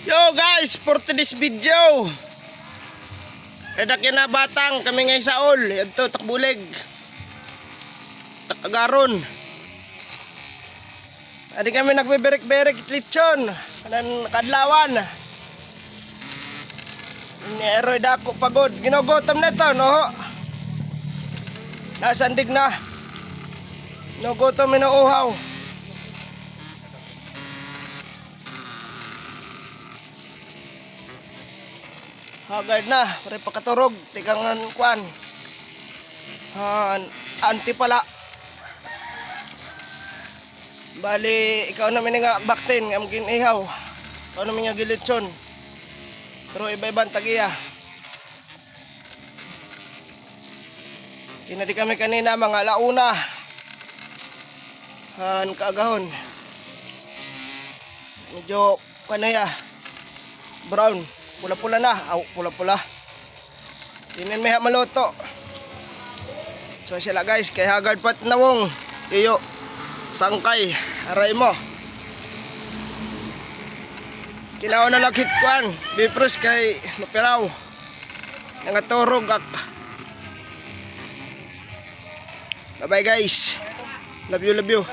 Yo guys, for today's video, edak na batang kami ngay saol. Ito takbulig, takagaron. Adi kami nagbeberek-berek lechon kanan kadlawan. Neroy dako pagod. Ginogotom na to, no? Nasandig na. Nogotom minuuhaw. Hagard na, pare pakaturog, tigangan kwan. Anti pala. Bali, ikaw namin nga baktin, nga maging ihaw. Ikaw namin nga gilitson. Pero iba-ibang tagiya. Kinadi kami kanina mga alauna. Kaagahon. Medyo kanaya. Brown. Pula-pula na. Pula-pula. Tinin may maluto. So sila guys. Kay hagard pat nawong. Iyo. Sangkay. Aray mo. Kinaon na lakit kuan. Bipres kay mapiraw. Nangaturog ak. Bye bye guys. Love you.